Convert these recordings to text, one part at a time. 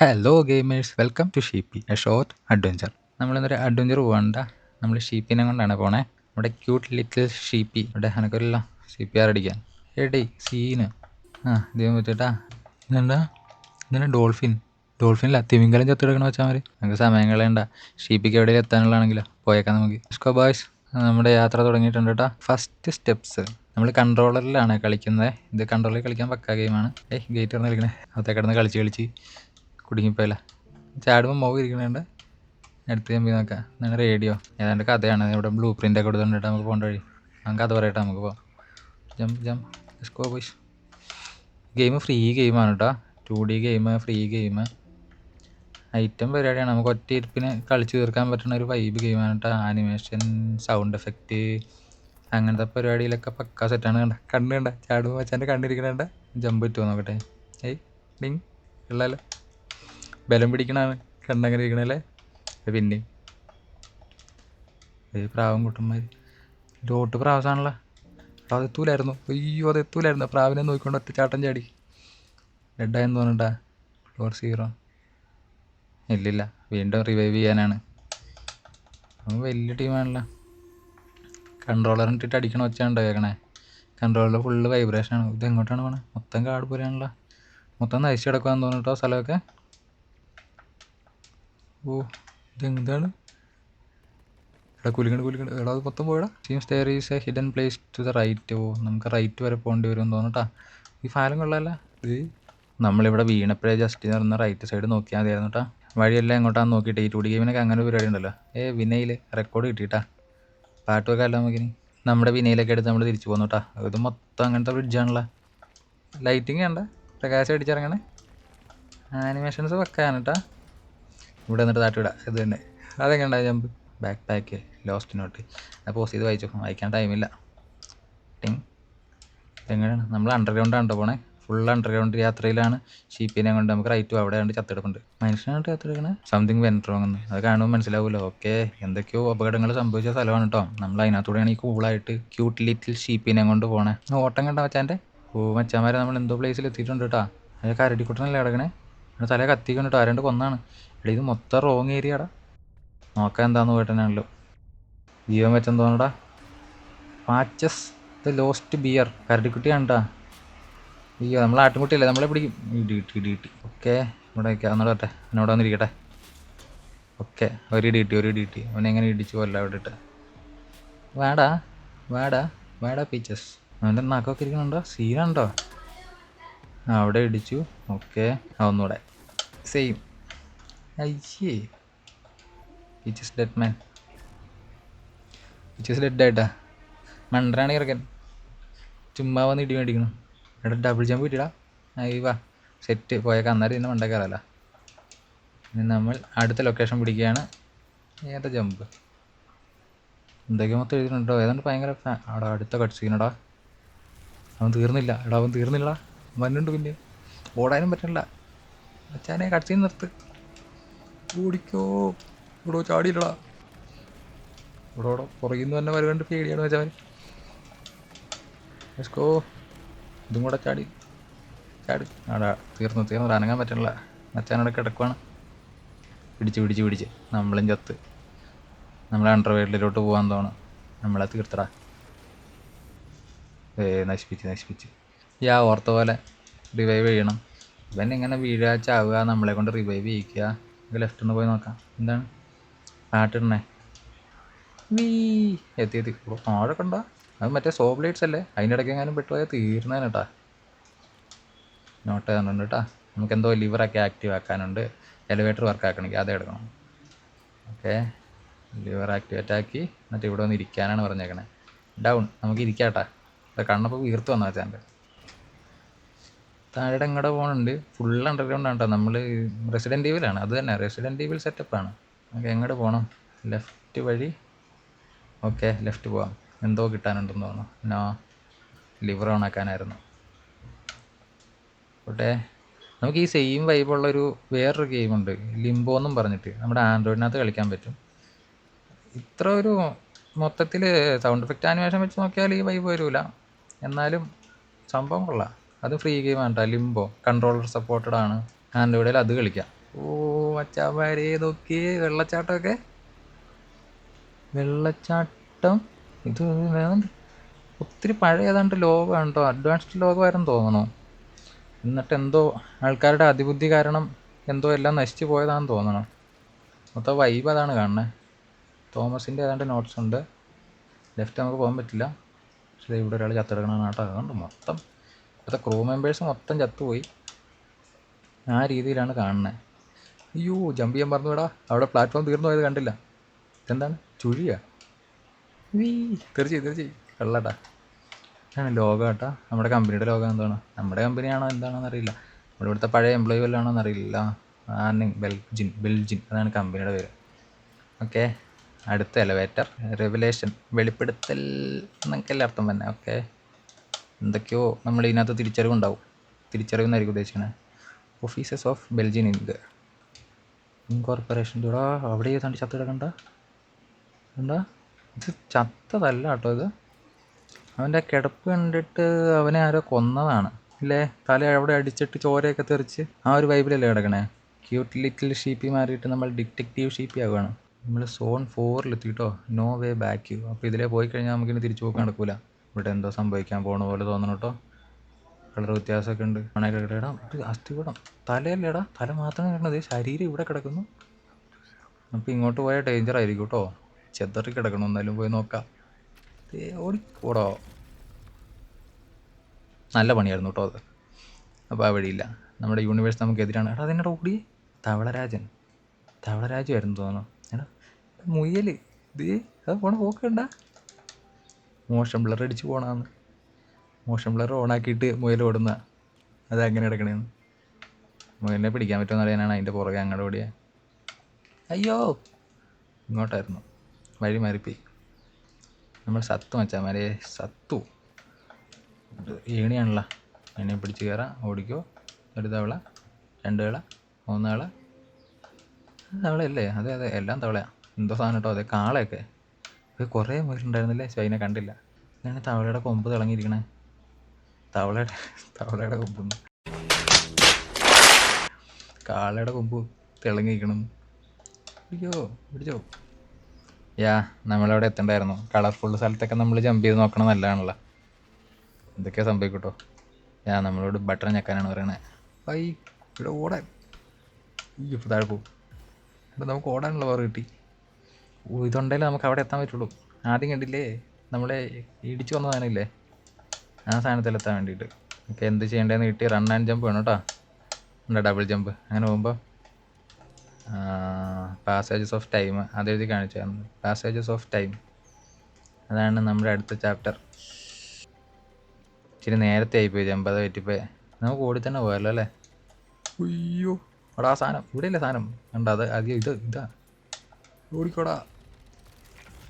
Hello gamers, welcome to Sheepy a short adventure. നമ്മളിന്നൊരു adventure പോകണ്ട, നമ്മൾ ഷീപ്പിനെ കൊണ്ടാണ് പോണേ. നമ്മുടെ ക്യൂട്ട് ലിറ്റിൽ ഷീപ്പി ഇവിടെ എനക്കൊല്ല ഷീപ്പി ആറടിക്കാൻ എടേ സീന്. ഇതേ പറ്റിട്ടാ. ഇതെന്താ ഇങ്ങനെ ഡോൾഫിനില്ല തിമിങ്കലം ചത്തെടുക്കണ വെച്ചാൽ മതി. നമുക്ക് സമയം കളയണ്ട. ഷീപ്പിക്ക് എവിടെയും എത്താനുള്ളതാണെങ്കിലോ പോയേക്കാം നമുക്ക്. സ്കോ ബോയ്സ്, നമ്മുടെ യാത്ര തുടങ്ങിയിട്ടുണ്ട് കേട്ടോ. ഫസ്റ്റ് സ്റ്റെപ്സ്, നമ്മൾ കൺട്രോളറിലാണ് കളിക്കുന്നത്. ഇത് കൺട്രോളിൽ കളിക്കാൻ പക്കാ ഗെയിമാണ്. ഗേറ്റ് തുറന്ന് കളിക്കണേ. അകത്തെ കിടന്ന് കളിച്ച് കുടുങ്ങിപ്പോയല്ല. ചാടുമ്പോൾ മോവ് ഇരിക്കണുണ്ട്. അടുത്ത് ചെമ്പി നോക്കാം. നിങ്ങളുടെ റേഡിയോ ഏതാണ്ട് കഥയാണ്. ഇവിടെ ബ്ലൂ പ്രിൻ്റൊക്കെ കൊടുത്തിട്ട് നമുക്ക് പോകേണ്ട വഴി. നമുക്ക് കഥ പറയട്ടെ, നമുക്ക് പോകാം. ജം സ്കോ ബോയ്സ്. ഗെയിം ഫ്രീ ഗെയിമാണ് കേട്ടോ. 2D game, free game, item പരിപാടിയാണ്. നമുക്ക് ഒറ്റ ഇരിപ്പിന് കളിച്ച് തീർക്കാൻ പറ്റുന്ന ഒരു വൈബ് ഗെയിമാണ് കേട്ടോ. ആനിമേഷൻ, സൗണ്ട് എഫക്റ്റ്, അങ്ങനത്തെ പരിപാടിയിലൊക്കെ പക്കാ സെറ്റാണ്. കണ്ട ചാടുമ്പോൾ വെച്ചാൽ കണ്ടിരിക്കണേണ്ട. ജമ്പ് പറ്റുമോ നോക്കട്ടെ. ഡിങ് ഉള്ളല്ലോ. ബലം പിടിക്കണാണ് കണ്ടങ്ങനെ ഇരിക്കണല്ലേ. പിന്നെ പ്രാവും കുട്ടന്മാർ ലോട്ട് പ്രാവസാണല്ലോ. അത് എത്തൂലായിരുന്നു. അയ്യോ, അത് എത്തൂലായിരുന്നു. പ്രാവിനെ നോക്കിക്കൊണ്ട് ഒറ്റച്ചാട്ടം ചാടി ഡെഡായെന്ന് തോന്നണ്ടാ. ഫ്ലോർ 0. ഇല്ലില്ല, വീണ്ടും റിവൈവ് ചെയ്യാനാണ്. വലിയ ടീമാണല്ലോ. കൺട്രോളറിനിട്ടിട്ട് അടിക്കണ വെച്ചാണ്ടോ കേൾക്കണേ. കൺട്രോളർ ഫുള്ള് വൈബ്രേഷനാണ്. ഇത് എങ്ങോട്ടാണ് പോണേ? മൊത്തം കാട് പോലെയാണല്ലോ. മൊത്തം നയിച്ചു കിടക്കുവാന്ന് തോന്നിട്ടോ സ്ഥലമൊക്കെ. ഓ, ഇതെന്താണ്? കുലിക്കണ്ട് എടാ, അത് മൊത്തം പോയടാ. Seems there is a hidden place to the right. ഓ, നമുക്ക് റൈറ്റ് വരെ പോകേണ്ടി വരും തോന്നട്ടാ. ഈ ഫാലം കൊള്ളാമല്ല. ഇത് നമ്മളിവിടെ വീണപ്പോഴേ ജസ്റ്റ് നടന്ന റൈറ്റ് സൈഡ് നോക്കിയാൽ മതിയായിരുന്നു കേട്ടോ. വഴിയെല്ലാം എങ്ങോട്ടാന്ന് നോക്കിയിട്ട്. ഈ 2D ഗെയിമിനൊക്കെ അങ്ങനെ ഒരു പരിപാടി ഉണ്ടല്ലോ. വിനയിൽ റെക്കോർഡ് കിട്ടിയിട്ടാ. പാട്ടൊക്കെ അല്ല നമുക്കിനി. നമ്മുടെ വിനയിലൊക്കെ എടുത്ത് നമ്മൾ തിരിച്ചു പോകുന്നു കേട്ടോ. ഇത് മൊത്തം അങ്ങനത്തെ ബ്രിഡ്ജാണല്ലോ. ലൈറ്റിങ് കണ്ട, പ്രകാശം അടിച്ചിറങ്ങണേ. ആനിമേഷൻസ് വെക്കാണ് കേട്ടോ. ഇവിടെ നിന്നിട്ട് താട്ടിവിടാം. ഇത് തന്നെ. അതെങ്ങനെ jump back pack lost not. Post ചെയ്ത് വായിക്കാൻ ടൈമില്ല. ടിങ്. എങ്ങനെയാണ് നമ്മൾ അണ്ടർഗ്രൗണ്ടാണ് കേട്ടോ പോണേ. ഫുൾ അണ്ടർഗ്രൗണ്ട് യാത്രയിലാണ്. ഷീപ്പിനെ കൊണ്ട് നമുക്ക് റൈറ്റും അവിടെ കണ്ട് ചത്തെടുപ്പുണ്ട്. മനുഷ്യനായിട്ട് ചത്തെടുക്കണേ. സംതിങ് വെൻറ്റ് റോങ് എന്ന് അത് കാണുമ്പോൾ മനസ്സിലാവുമല്ലോ. ഓക്കെ, എന്തൊക്കെയോ അപകടങ്ങൾ സംഭവിച്ച സ്ഥലമാണ് കേട്ടോ. നമ്മൾ അതിനകത്തൂടെയാണ് ഈ കൂളായിട്ട് ക്യൂട്ട് ലിറ്റിൽ ഷീപ്പിനെ കൊണ്ട് പോണേ. ഓട്ടം കണ്ട മച്ചാൻ്റെ. മച്ചാന്മാരെ നമ്മൾ എന്തോ പ്ലേസിൽ എത്തിയിട്ടുണ്ട് കേട്ടോ. അത് കരടിക്കുട്ടനല്ലേ കിടക്കണേ. തല കത്തിക്കൊണ്ട് കേട്ടോ. ആരാണ്ട് കൊന്നാണ്. എടാ, ഇത് മൊത്തം റോങ് ഏരിയടാ. നോക്കാൻ എന്താന്ന് പോയിട്ടാണല്ലോ. ജീവൻ വെച്ചെന്ന് തോന്നടാ. Patches the lost bear. കരടിക്കുട്ടി കണ്ടാ. അയ്യോ, നമ്മൾ ആട്ടുംകുട്ടിയല്ലേ, നമ്മളെ പിടിക്കും. ഇടി. ഓക്കെ, ഇവിടെ വയ്ക്കാം. എന്നോട് പറ്റേ, എന്നോട് വന്നിരിക്കട്ടെ. ഓക്കെ, ഒരു ഇടി. അവനെ എങ്ങനെ ഇടിച്ചു കൊല്ല അവിടെ ഇട്ട്. വാടാ പീച്ചസ്. അവൻ്റെ നാക്കൊക്കെ ഇരിക്കണുണ്ടോ? സീനുണ്ടോ? അവിടെ ഇടിച്ചു. ഓക്കെ, ഒന്നുകൂടെ സെയിം. അയ്യേ, പീച്ചസ് ഡെഡ് മാൻ. പീച്ചസ് ഡെഡായിട്ടാ. മണ്ടനാണ് ഇറക്കൻ. ചുമ്മാ വന്ന് ഇടി മേടിക്കണം. എടാ, ഡബിൾ ജമ്പ് കിട്ടിയടാ. വാ, സെറ്റ് പോയേക്കാം. അന്നേരം ഇതിൻ്റെ മണ്ട കയറല്ല. ഇനി നമ്മൾ അടുത്ത ലൊക്കേഷൻ പിടിക്കുകയാണ്. ഏതാ ജമ്പ്? എന്തൊക്കെ മൊത്തം എഴുതിയിട്ടുണ്ടോ? ഏതാണ്ട് ഭയങ്കര അവിടെ അടുത്ത കട്ട് സീനടാ. അവൻ തീർന്നില്ലടാ. വന്നുണ്ട് പിന്നെ. ഓടാനും പറ്റണില്ല. അച്ഛനെ കട്ട് സീൻ നിർത്ത്. ഓടിക്കോ. ഇവിടെ ചാടിയില്ലടാ. ഇവിടെ പുറകിൽ നിന്ന് തന്നെ വരുന്നുണ്ട്. പേടിയാണ് വെച്ചവൻ. Let's go. ഇതും കൂടെ ചാടി. ആടാ, തീർന്നു. അനങ്ങാൻ പറ്റണില്ല. മച്ചാനോടെ കിടക്കുവാണ്. പിടിച്ച് നമ്മളും ചത്ത്. നമ്മളെ അണ്ടർവേൾഡിലോട്ട് പോകാൻ തോന്നും. നമ്മളെ തീർത്തടാ. നശിപ്പിച്ച്. ഓർത്ത പോലെ റിവൈവ് ചെയ്യണം. ഇവൻ ഇങ്ങനെ വീഴാ ചാവുക, നമ്മളെ കൊണ്ട് റിവൈവ് ചെയ്യിക്കുക. നമുക്ക് ലെഫ്റ്റ് ഒന്ന് പോയി നോക്കാം. എന്താണ് പാട്ടിടണേ? എത്തി. ആഴൊക്കെ ഉണ്ടോ? അത് മറ്റേ സോ ബ്ലേഡ്സ് അല്ലേ? അതിൻ്റെ ഇടയ്ക്ക് എങ്ങാനും പെട്ടുപോയാൽ തീർന്നേനെ കേട്ടാ. നോട്ട് തന്നിട്ടുണ്ട് കേട്ടോ. നമുക്കെന്തോ ലിവറൊക്കെ ആക്റ്റീവ് ആക്കാനുണ്ട്. എലിവേറ്റർ വർക്ക് ആക്കണമെങ്കിൽ അതേ എടുക്കണം. ഓക്കെ, ലിവർ ആക്ടിവേറ്റ് ആക്കി. എന്നിട്ട് ഇവിടെ വന്ന് ഇരിക്കാനാണ് പറഞ്ഞേക്കണേ. ഡൗൺ. നമുക്ക് ഇരിക്കാട്ടാ. കണ്ണപ്പോൾ വീർത്ത് വന്നാൽ വെച്ചാൽ താഴെ എങ്ങോട്ട് പോകുന്നുണ്ട്. ഫുൾ അണ്ടർഗ്രൗണ്ട് ആണ് കേട്ടോ. നമ്മൾ റെസിഡൻറ്റ് ഈവിലാണ്. അത് തന്നെ, റെസിഡൻറ്റ് ഈവിൽ സെറ്റപ്പാണ്. നമുക്ക് എങ്ങോട്ട് പോകണം? ലെഫ്റ്റ് വഴി. ഓക്കെ, ലെഫ്റ്റ് പോവാം. എന്തോ കിട്ടാനുണ്ടെന്ന് തോന്നുന്നു. ലിവർ ഓൺ ആക്കാനായിരുന്നു. ഓട്ടെ, നമുക്ക് ഈ സെയിം വൈബുള്ളൊരു വേറൊരു ഗെയിമുണ്ട്, ലിംബോ എന്നും പറഞ്ഞിട്ട്. നമ്മുടെ ആൻഡ്രോയിഡിനകത്ത് കളിക്കാൻ പറ്റും. ഇത്ര ഒരു മൊത്തത്തിൽ സൗണ്ട് എഫക്റ്റ് ആനിമേഷൻ വെച്ച് നോക്കിയാൽ ഈ വൈബ് വരില്ല. എന്നാലും സംഭവം കൊള്ളാം. അത് ഫ്രീ ഗെയിമാണ് കേട്ടോ. ലിംബോ കൺട്രോളർ സപ്പോർട്ടഡ് ആണ്. ആൻഡ്രോയിഡിൽ അത് കളിക്കാം. ഓ മച്ചാമാരെ നോക്കിയേ, വെള്ളച്ചാട്ടമൊക്കെ. വെള്ളച്ചാട്ടം ഇത് വേറെ ഒത്തിരി പഴയ ഏതാണ്ട് ലോകമാണ് കേട്ടോ, അഡ്വാൻസ്ഡ് ലോകമായിരുന്നു തോന്നണു. എന്നിട്ട് എന്തോ ആൾക്കാരുടെ അതിബുദ്ധി കാരണം എന്തോ എല്ലാം നശിച്ചു പോയതാണെന്ന് തോന്നണം. മൊത്തം വൈബ് അതാണ് കാണുന്നത്. തോമസിൻ്റെ ഏതാണ്ട് നോട്ട്സ് ഉണ്ട്. ലെഫ്റ്റ് നമുക്ക് പോകാൻ പറ്റില്ല, പക്ഷേ ഇവിടെ ഒരാൾ ചത്തെടുക്കണമെന്ന് കേട്ടോ. അതുകൊണ്ട് മൊത്തം ഇപ്പോഴത്തെ ക്രൂ മെമ്പേഴ്സ് മൊത്തം ചത്തുപോയി. ആ രീതിയിലാണ് കാണുന്നത്. അയ്യോ ജമ്പ് ചെയ്യാൻ പറഞ്ഞു വിടാ, അവിടെ പ്ലാറ്റ്ഫോം തീർന്നു പോയത് കണ്ടില്ല. ഇതെന്താണ് ചുഴിയാ? വീ തീർച്ചയായും വെള്ളട്ടാ. ആണ് ലോഗോ കേട്ടോ, നമ്മുടെ കമ്പനിയുടെ ലോഗോ. എന്താണ് നമ്മുടെ കമ്പനിയാണോ എന്താണെന്ന് അറിയില്ല, നമ്മുടെ ഇവിടുത്തെ പഴയ എംപ്ലോയി വല്ലതാണോ എന്നറിയില്ല. ബെൽജിൻ അതാണ് കമ്പനിയുടെ പേര്. ഓക്കെ, അടുത്ത എലവേറ്റർ റെവലേഷൻ, വെളിപ്പെടുത്തൽ എന്നൊക്കെയല്ലേ അർത്ഥം തന്നെ. ഓക്കെ, എന്തൊക്കെയോ നമ്മൾ ഇതിനകത്ത് തിരിച്ചറിവുണ്ടാവും. തിരിച്ചറിവെന്നായിരിക്കും ഉദ്ദേശിക്കണേ. Officers of Belgin incorporation. ഇവിടെ അവിടെ ഏതാണ്ട് ചത്ത് കിടക്കണ്ട. എന്താ ഇത്? ചത്തതല്ല കേട്ടോ ഇത്. അവൻ്റെ കിടപ്പ് കണ്ടിട്ട് അവനെ ആരോ കൊന്നതാണ് ഇല്ലേ? തല അവിടെ അടിച്ചിട്ട് ചോരയൊക്കെ തെറിച്ച് ആ ഒരു വൈബിലല്ലേ കിടക്കണേ. ക്യൂട്ട് ലിറ്റിൽ ഷീപ്പി മാറിയിട്ട് നമ്മൾ ഡിറ്റക്റ്റീവ് ഷീപ്പി ആവുകയാണ്. നമ്മൾ സോൺ 4 നോ വേ ബാക്ക്. അപ്പോൾ ഇതിലേ പോയി കഴിഞ്ഞാൽ നമുക്കിനി തിരിച്ചു പോക്ക് നടക്കൂല. ഇവിടെ എന്തോ സംഭവിക്കാൻ പോണ പോലെ തോന്നണം കേട്ടോ. കളർ വ്യത്യാസമൊക്കെ ഉണ്ട്. ഇടാം, ഇത് അസ്ഥികൂടം. തലയല്ലേടാ, തല മാത്രമേ കിടക്കുന്നത്, ശരീരം ഇവിടെ കിടക്കുന്നു. അപ്പോൾ ഇങ്ങോട്ട് പോയാൽ ഡേഞ്ചർ ആയിരിക്കും കേട്ടോ. ചെതറി കിടക്കണം, എന്നാലും പോയി നോക്കാം. ഓടിക്കൂടോ. നല്ല പണിയായിരുന്നു കേട്ടോ അത്. അപ്പോൾ ആ വഴിയില്ല, നമ്മുടെ യൂണിവേഴ്സ് നമുക്ക് എതിരാണ്. എടാ അതിനോട് ഓടി തവളരാജുമായിരുന്നു തോന്നുന്നു. എടാ മുയൽ ഇത് അത് പോണ പോക്കണ്ട. മോഷൻ ബ്ലർ അടിച്ച് പോകണമെന്ന്. മോഷൻ ബ്ലർ ഓണാക്കിയിട്ട് മുയൽ ഓടുന്ന അത് അങ്ങനെ കിടക്കണേന്ന്. മുയലിനെ പിടിക്കാൻ പറ്റുമെന്ന് അറിയാനാണ് അതിൻ്റെ പുറകെ അങ്ങോട്ട് ഓടിയ. അയ്യോ ഇങ്ങോട്ടായിരുന്നു, വഴി മാറിപ്പോയി. നമ്മൾ സത്തു മച്ചാമാരെ, സത്തു. ഏണിയാണല്ലോ, എന്നെ പിടിച്ച് കയറാം. ഓടിക്കോ. ഒരു തവള, 2 തവള, 3 തവള. തവളയല്ലേ? അതെ എല്ലാം തവളയാണ്. എന്തോ സാധനം കേട്ടോ. അതെ കാളയൊക്കെ. കുറേ മുയലുണ്ടായിരുന്നില്ലേ, പക്ഷേ അതിനെ കണ്ടില്ല. ഇതാണ് തവളയുടെ കൊമ്പ് തിളങ്ങിയിരിക്കണേ. തവളയുടെ കൊമ്പ്, കാളയുടെ കൊമ്പ് തിളങ്ങിയിരിക്കണം. പിടിച്ചോ. നമ്മളവിടെ എത്തണ്ടായിരുന്നു. കളർഫുൾ സ്ഥലത്തൊക്കെ നമ്മൾ ജമ്പ് ചെയ്ത് നോക്കണം, നല്ലതാണല്ലോ. എന്തൊക്കെയാ സംഭവിക്കട്ടോ. നമ്മളോട് ബട്ടൺ ഞെക്കാനാണ് പറയണേ. ഇവിടെ ഓടാൻ. ഇപ്പോൾ താഴെ പോവും. ഇവിടെ നമുക്ക് ഓടാനുള്ള പവർ കിട്ടി. ഇതുണ്ടെങ്കിൽ നമുക്ക് അവിടെ എത്താൻ പറ്റുള്ളൂ. ആദ്യം കണ്ടില്ലേ നമ്മളെ ഇടിച്ചു വന്ന സാധനമില്ലേ, ആ സാധനത്തിലെത്താൻ വേണ്ടിയിട്ട്. ഓക്കെ, എന്ത് ചെയ്യേണ്ടതെന്ന് കിട്ടി. റൺ ആൻഡ് ജമ്പ് വേണം കേട്ടോ. ഉണ്ട് ഡബിൾ ജമ്പ്. അങ്ങനെ പോകുമ്പോൾ പാസേജസ് ഓഫ് ടൈം അതെഴുതി കാണിച്ചായിരുന്നു. പാസേജസ് ഓഫ് ടൈം അതാണ് നമ്മുടെ അടുത്ത ചാപ്റ്റർ. ഇച്ചിരി നേരത്തെ ആയിപ്പോയി, ജമ്പ് അത് പറ്റിപ്പോയി. നമുക്ക് ഓടി തന്നെ പോയല്ലോ അല്ലേ. അയ്യോ അവിടെ ആ സാധനം, ഇവിടെയല്ലേ സാധനം കണ്ട. അത് അധികം ഇതാ ഓടിക്കോടാ.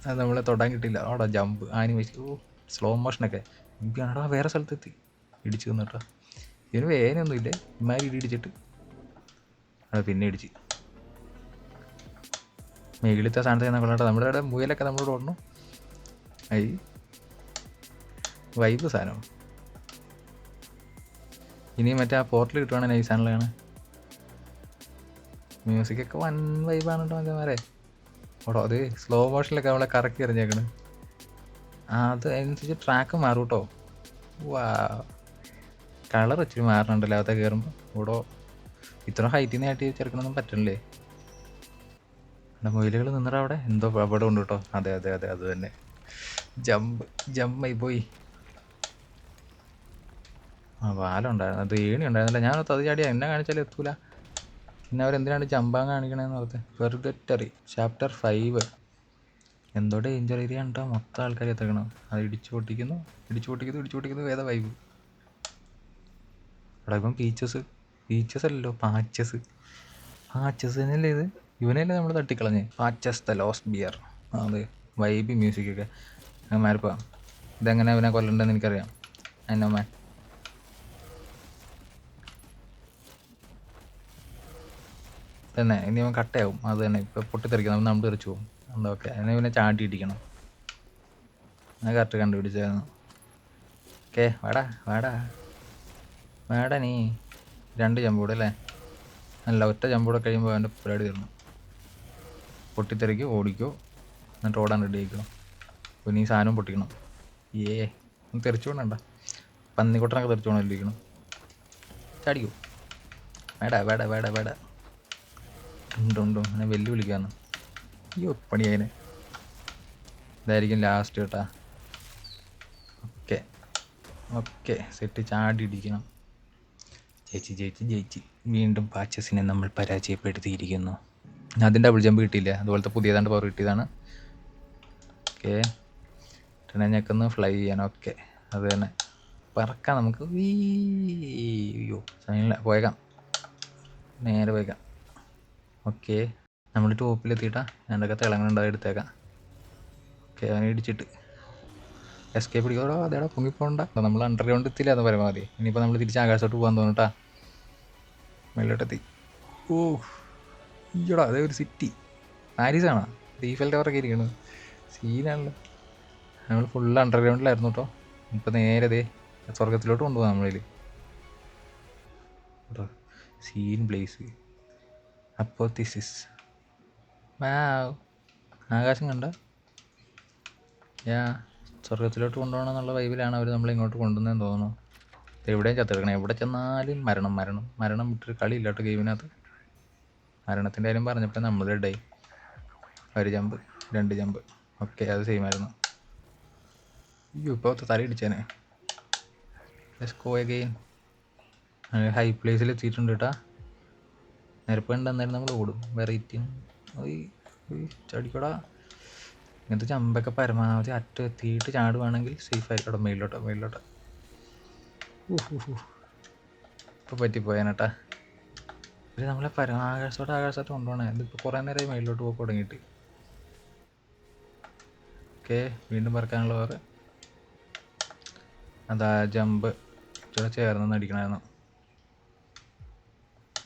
അത് നമ്മളെ തൊടാൻ കിട്ടില്ല. അവിടെ ജമ്പ് ആനിമേഷൻ, സ്ലോ മോഷനൊക്കെ. എനിക്കാണടാ വേറെ സ്ഥലത്തെത്തി ഇടിച്ചു തന്നിട്ടോ. ഇതിന് വേനൊന്നുമില്ലേ, ഇമാരി ഇടിച്ചിട്ട് അത് പിന്നെ ഇടിച്ച്. മേളിലത്തെ സാധനത്തെ കൊള്ളാട്ടോ. നമ്മുടെ ഇവിടെ മുയലൊക്കെ നമ്മളോട് ഓടണം. വൈബ് സാധനം. ഇനി മറ്റേ ആ പോർട്ടൽ കിട്ടുവാണെങ്കിൽ നൈസാണല്ലാണ്. മ്യൂസിക്കൊക്കെ വൻ വൈബാണ് കേട്ടോ മറ്റന്മാരെ. ഓടോ അത് സ്ലോ മോഷനിലൊക്കെ നമ്മളെ കറക്കി എറിഞ്ഞേക്കണ്. അത് അതിനനുസരിച്ച് ട്രാക്ക് മാറും കേട്ടോ. വാ കളർ ഇച്ചിരി മാറണുണ്ടല്ലോ അകത്തെ കയറുമ്പോൾ. ഓടോ ഇത്ര ഹൈറ്റിൽ നിന്ന് ആട്ടി ചേർക്കണമൊന്നും പറ്റണില്ലേ. മൊയിലുകൾ നിന്നിട്ട് അവിടെ എന്തോ അവിടെ ഉണ്ട് കേട്ടോ. അതെ അത് തന്നെ. ജമ്പായി പോയി. വാലുണ്ടായിരുന്നു, അത് ഏണി ഉണ്ടായിരുന്നില്ല. ഞാനൊത്ത് അത് ചാടിയാൽ എന്നെ കാണിച്ചാലും എത്തൂല. പിന്നെ അവരെന്തിനാണ് ജമ്പാൻ കാണിക്കണേന്ന് ഓർത്ത്. പെർഗറ്ററി ചാപ്റ്റർ 5. എന്തോ ഡേഞ്ചർ ഏരിയ ഉണ്ടോ, മൊത്തം ആൾക്കാർ എത്തിക്കണം. അത് ഇടിച്ചു പൊട്ടിക്കുന്നു. വേറെ വൈബ്. അവിടെ ഇപ്പം പീച്ചസ് അല്ലല്ലോ, പാച്ചസ് തന്നെയല്ലേ ഇത്. ഇവനല്ലേ നമ്മൾ തട്ടിക്കളഞ്ഞ്. Patches the lost bear. അത് വൈബി മ്യൂസിക്കൊക്കെ അങ്ങനെ മാറിപ്പോവാം. ഇതെങ്ങനെ അവനെ കൊല്ലണ്ടെന്ന് എനിക്കറിയാം. എന്നമ്മ തന്നെ ഇനി അവൻ കട്ടയാവും. അത് തന്നെ ഇപ്പം പൊട്ടിത്തെറിക്കണം, നമ്മൾ തെറിച്ചു പോകും. ഓക്കെ അതിനെ പിന്നെ ചാട്ടി ഇടിക്കണം. ഞാൻ കറക്റ്റ് കണ്ടുപിടിച്ചായിരുന്നു. ഓക്കെ വാടാ നീ. 2 ജമ്പ് കൂടെ അല്ലേ. അല്ല, ഒറ്റ ജമ്പൂടെ കഴിയുമ്പോൾ അവൻ്റെ പരിപാടി തീർന്നു. പൊട്ടിത്തെറിക്കോ, ഓടിക്കോ, എന്നിട്ട് ഓടാൻ റെഡി ആയിക്കോ. പിന്നെ ഈ സാധനം പൊട്ടിക്കണം. ഒന്ന് തെറിച്ചു കൊണ്ടണ്ട, പന്നിക്കൊട്ടനൊക്കെ തെറിച്ചു കൊണ്ടിരിക്കണം. ചാടിക്കോ, വേട ഉണ്ടോ അങ്ങനെ വെല്ലുവിളിക്കാന്ന്. അയ്യോ പണിയായതിന്. ഇതായിരിക്കും ലാസ്റ്റ് കേട്ടാ. Okay set. ചാടി ഇടിക്കണം. ജയിച്ച്. വീണ്ടും പാച്ചസിനെ നമ്മൾ പരാജയപ്പെടുത്തിയിരിക്കുന്നു. അതിൻ്റെ ഡബിൾ ജമ്പ് കിട്ടിയില്ല, അതുപോലത്തെ പുതിയതാണ്ട് പവർ കിട്ടിയതാണ്. ഓക്കെ, ഞെക്കൊന്ന് ഫ്ലൈ ചെയ്യാൻ. ഓക്കെ, അത് തന്നെ പറക്കാം നമുക്ക്. അയ്യോ സമയമില്ല, പോയേക്കാം, നേരെ പോയേക്കാം. ഓക്കെ, നമ്മൾ ടോപ്പിലെത്തിയിട്ടാ എന്തൊക്കെ തിളങ്ങുന്നുണ്ടാവും, എടുത്തേക്കാം. ഓക്കെ, അവനെ ഇടിച്ചിട്ട് എസ്കേപ്പ് പിടിക്കാറോ. അതേടാ പൊങ്ങിപ്പോണ്ട, നമ്മൾ അണ്ടർഗ്രൗണ്ട് എത്തില്ല എന്ന് പരമാവധി. ഇനിയിപ്പോൾ നമ്മൾ തിരിച്ച് ആകാശത്തോട്ട് പോകാൻ തോന്നിട്ടാ. മേലോട്ടെത്തി. ഈയടാ അതേ ഒരു സിറ്റി. പാരീസാണോ? ഈഫൽ ടവറൊക്കെ ഇരിക്കണത് സീനാണല്ലോ. നമ്മൾ ഫുള്ള് അണ്ടർഗ്രൗണ്ടിലായിരുന്നു കേട്ടോ. ഇപ്പം നേരെ ദേ സ്വർഗത്തിലോട്ട് കൊണ്ടുപോകാം നമ്മളിൽ. Scene place. അപ്പോൾ ആകാശം കണ്ട സ്വർഗത്തിലോട്ട് കൊണ്ടുപോകണം എന്നുള്ള വൈബിലാണ് അവർ നമ്മളിങ്ങോട്ട് കൊണ്ടുവന്നതെന്ന് തോന്നുന്നു. എവിടെയും ചത്തെടുക്കണം, എവിടെ ചെന്നാലും മരണം വിട്ടൊരു കളിയില്ല കേട്ടോ ഗെയിമിനകത്ത്. മരണത്തിൻ്റെ കാര്യം പറഞ്ഞപ്പോൾ നമ്മൾ ഡെഡായി. 1 ജമ്പ് 2 ജമ്പ്. ഓക്കെ, അത് സെയിം ആയിരുന്നു. അയ്യോ ഇപ്പോൾ തല ഇടിച്ചേനെ. Let's go again. ഹൈ പ്ലേസിൽ എത്തിയിട്ടുണ്ട് കേട്ടാ. നിരപ്പ് കണ്ട് എന്തായാലും നമ്മൾ ഓടും. വെറൈറ്റി ചടിക്കടാ. ഇങ്ങനത്തെ ജമ്പൊക്കെ പരമാവധി അറ്റം എത്തിയിട്ട് ചാടുവാണെങ്കിൽ സേഫ് ആയിരിക്കും. മേളിലോട്ട് ഇപ്പോൾ പറ്റിപ്പോയാനേട്ടാ. ഇത് നമ്മളെ ആകാശത്തോട്ട് കൊണ്ടുപോകണേ. ഇതിപ്പോൾ കുറേ നേരമായി മേളിലോട്ട് പോയി തുടങ്ങിയിട്ട്. ഓക്കെ, വീണ്ടും പറക്കാനുള്ള വേറെ. അതാ ജമ്പ് ചേർന്ന് അടിക്കണമായിരുന്നു.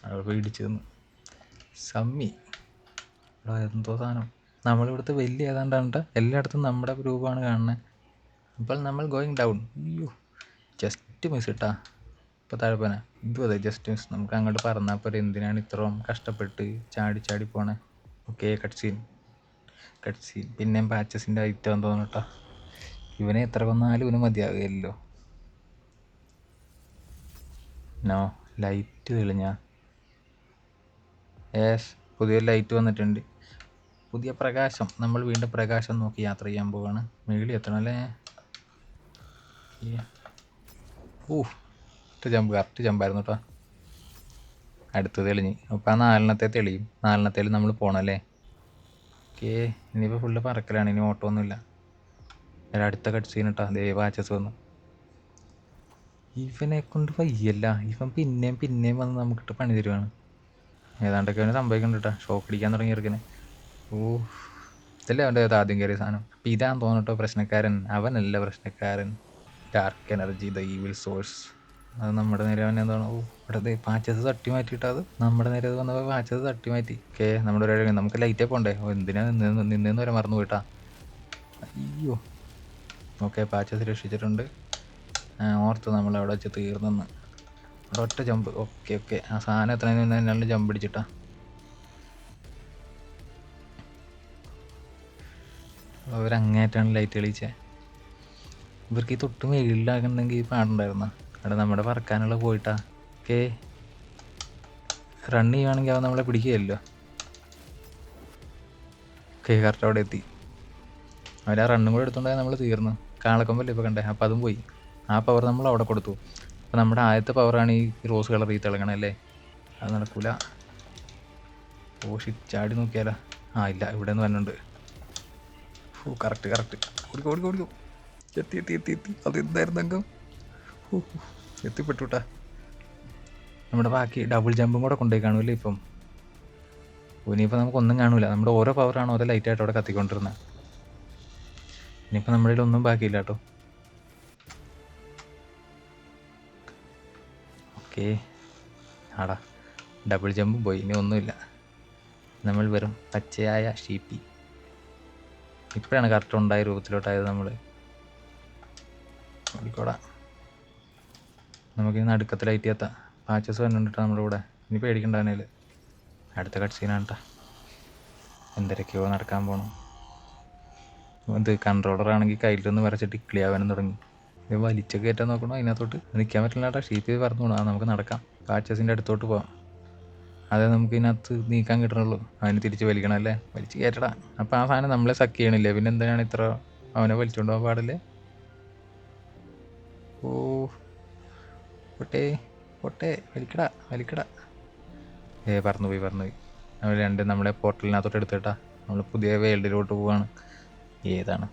അവിടെ പോയി ഇടിച്ചു തന്നു. സമ്മി എന്തോ സാധനം. നമ്മളിവിടുത്തെ വലിയ ഏതാണ്ടാണ് എല്ലായിടത്തും നമ്മുടെ രൂപമാണ് കാണുന്നത്. അപ്പോൾ നമ്മൾ ഗോയിങ് ഡൗൺ. അയ്യോ ജസ്റ്റ് മിസ് ഇട്ടാ. ഇപ്പോൾ താഴെപ്പോനെ ഇതും അതെ, ജസ്റ്റ് മിസ്. നമുക്ക് അങ്ങോട്ട് പറഞ്ഞാൽ പോരെ, എന്തിനാണ് ഇത്രയും കഷ്ടപ്പെട്ട് ചാടി പോണേ. Okay, cut scene. പിന്നെയും പാച്ചസിൻ്റെ ഐറ്റം തോന്നുന്നു കേട്ടോ. ഇവനെ എത്ര കൊന്നാലും ഇവന് മതിയാകുകയല്ലോ. ലൈറ്റ് തെളിഞ്ഞ പുതിയൊരു ലൈറ്റ് വന്നിട്ടുണ്ട്. പുതിയ പ്രകാശം. നമ്മൾ വീണ്ടും പ്രകാശം നോക്കി യാത്ര ചെയ്യാൻ പോവാണ്. മേളിൽ എത്തണം അല്ലേ. കറക്റ്റ് ജമ്പായിരുന്നു കേട്ടോ. അടുത്ത് തെളിഞ്ഞ്. അപ്പോൾ ആ 4 തെളിയും. 4 നമ്മൾ പോകണമല്ലേ. ഓക്കെ, ഇനിയിപ്പോൾ ഫുള്ള് പറക്കലാണ്. ഇനി ഓട്ടമൊന്നുമില്ല. അടുത്ത കട്ട് സീൻ കേട്ടോ. ദേ വാച്ചസ് വന്നു. ഇവനെ കൊണ്ട് വയ്യല്ല. ഇവൻ പിന്നെയും വന്ന് നമുക്കിട്ട് പണി തരുവാണ്. ഏതാണ്ടൊക്കെ അവന് സംഭവിക്കുന്നുണ്ട് കേട്ടോ. ഷോക്ക് അടിക്കാൻ തുടങ്ങി ഇറക്കിനെ. ഇതല്ലേ അവൻ്റെ ആദ്യം കയറിയ സാധനം. അപ്പം ഇതാന്ന് തോന്നട്ടോ പ്രശ്നക്കാരൻ. അവനല്ല പ്രശ്നക്കാരൻ. Dark energy, the evil source. അത് നമ്മുടെ നേരെ അവൻ എന്താണ്. ഇവിടെ പാച്ചസ് തട്ടി മാറ്റിയിട്ട് അത് നമ്മുടെ നേരെ വന്നപ്പോൾ പാച്ചസ് തട്ടി മാറ്റി. ഓക്കെ, നമ്മുടെ ഒരു നമുക്ക് ലൈറ്റേ പോകണ്ടേ. എന്തിനാ നിന്നെന്ന് വരെ മറന്നു പോയിട്ടാ. അയ്യോ. ഓക്കെ, പാച്ചസ് രക്ഷിച്ചിട്ടുണ്ട്. ഓർത്ത് നമ്മൾ അവിടെ വെച്ച് തീർന്നെന്ന്. അവിടെ ഒറ്റ ജമ്പ്. ഓക്കെ, ആ സാധനം എത്രയും നല്ല ജമ്പ് പിടിച്ചിട്ടാ. അവരങ്ങേറ്റാണ് ലൈറ്റ് തെളിയിച്ചത്. ഇവർക്ക് ഈ തൊട്ട് മേളിലാകുന്നുണ്ടെങ്കിൽ പാടുണ്ടായിരുന്ന അവിടെ നമ്മുടെ പറക്കാനുള്ള പോയിട്ടാ. ഓക്കെ, റൺ ചെയ്യുകയാണെങ്കിൽ അവൻ നമ്മളെ പിടിക്കുകയല്ലോ. ഓക്കെ, കറക്റ്റ് അവിടെ എത്തി. അവരാ റണ്ണും കൂടെ എടുത്തുകൊണ്ടായി നമ്മൾ തീർന്നു. കാളക്കൊമ്പല്ലേ ഇപ്പോൾ കണ്ടേ. അപ്പോൾ അതും പോയി. ആ പവർ നമ്മൾ അവിടെ കൊടുത്തു. അപ്പോൾ നമ്മുടെ ആദ്യത്തെ പവറാണ് ഈ റോസ് കളർ ഈ തിളങ്ങണല്ലേ. അത് നടക്കൂല. ചാടി നോക്കിയാലോ. ഇല്ല, ഇവിടെ നിന്ന് വന്നുണ്ട്. കറക്റ്റ്. ഓടിക്കോ. എത്തി. അത് എന്തായിരുന്നു അംഗം. എത്തിപ്പെട്ടുട്ടാ. നമ്മുടെ ബാക്കി ഡബിൾ ജമ്പും കൂടെ കൊണ്ടുപോയി കാണൂല്ലേ ഇപ്പം. ഇനിയിപ്പോൾ നമുക്കൊന്നും കാണൂല. നമ്മുടെ ഓരോ പവറാണ് ഓരോ ലൈറ്റായിട്ട് അവിടെ കത്തിക്കൊണ്ടിരുന്നത്. ഇനിയിപ്പോൾ നമ്മുടെ ഒന്നും ബാക്കിയില്ല കേട്ടോ. ഓക്കെ, ഡബിൾ ജമ്പും പോയി. ഇനി ഒന്നുമില്ല. നമ്മൾ വെറും പച്ചയായ ഷീപ്പി. ഇപ്പോഴാണ് കറക്റ്റ് ഉണ്ടായ രൂപത്തിലോട്ടായത് നമ്മൾ. ഓടിക്കോടാ. നമുക്കിനി നടുക്കത്തിലായിട്ട് എത്താം. പാച്ചസ് വന്നിട്ടാ നമ്മുടെ കൂടെ. ഇനി പേടിക്കണ്ടാനേല്. അടുത്ത കട്ട് സീനാണ് കേട്ടോ. എന്തൊക്കെയോ നടക്കാൻ പോകണം. ഇത് കൺട്രോളറാണെങ്കിൽ കയ്യിലൊന്ന് വരച്ചിട്ട് ഇക്ലിയാവാനും തുടങ്ങി. ഇത് വലിച്ചൊക്കെ കയറ്റാൻ നോക്കണം. അതിനകത്തോട്ട് നിൽക്കാൻ പറ്റില്ല കേട്ടോ. ഷീറ്റ് പറഞ്ഞു പോകണം. നമുക്ക് നടക്കാം. പാച്ചസിൻ്റെ അടുത്തോട്ട് പോവാം. അതേ നമുക്ക് ഇതിനകത്ത് നീക്കാൻ കിട്ടണുള്ളൂ. അവന് തിരിച്ച് വലിക്കണം അല്ലേ? വലിച്ച് കയറ്റടാ. അപ്പോൾ ആ സാധനം നമ്മളെ സക്ക് ചെയ്യണില്ലേ? പിന്നെ എന്തിനാണ് ഇത്ര അവനെ വലിച്ചുകൊണ്ട് പോകാൻ പാടില്ലേ? ഓ പൊട്ടേ പൊട്ടേ, വലിക്കടാ വലിക്കടാ. പറന്നുപോയി. നമ്മൾ രണ്ട് നമ്മളെ പോർട്ടലിനകത്തോട്ട് എടുത്തിട്ടാ നമ്മൾ പുതിയ വേൾഡിലോട്ട് പോവാണ്. ഏതാണ്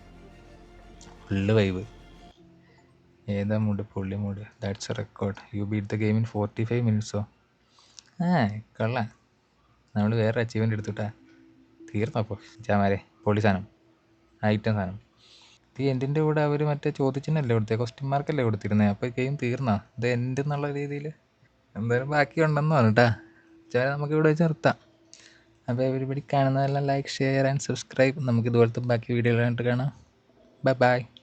ഫുള്ള് വൈബ്. ഏതാ മൂഡ്? പൊള്ളി mood. That's a record. You beat the game in 45 മിനിറ്റ്സോ? കൊള്ളാം. നമ്മൾ വേറെ അച്ചീവ്മെൻ്റ് എടുത്തിട്ടാ. തീർന്നോ അപ്പോൾ ചാമാരെ? പൊളി സാധനം, ഐറ്റം സാധനം. ഈ എൻഡിൻ്റെ കൂടെ അവർ മറ്റേ ചോദിച്ചിട്ടല്ലേ കൊടുത്തത്? ക്വസ്റ്റ്യൻ മാർക്കല്ലേ കൊടുത്തിരുന്നത്? അപ്പോൾ ഗെയിം തീർന്നോ? ഇത് എൻഡ് എന്നുള്ള രീതിയിൽ എന്തായാലും ബാക്കി ഉണ്ടെന്ന് പറഞ്ഞിട്ടാ. നമുക്ക് ഇവിടെ വെച്ച് നിർത്താം. അപ്പോൾ എവരിബഡി കാണുന്നതെല്ലാം ലൈക്ക്, ഷെയർ ആൻഡ് സബ്സ്ക്രൈബ്. നമുക്ക് ഇതുപോലത്തെ ബാക്കി വീഡിയോകളായിട്ട് കാണാം. ബൈ.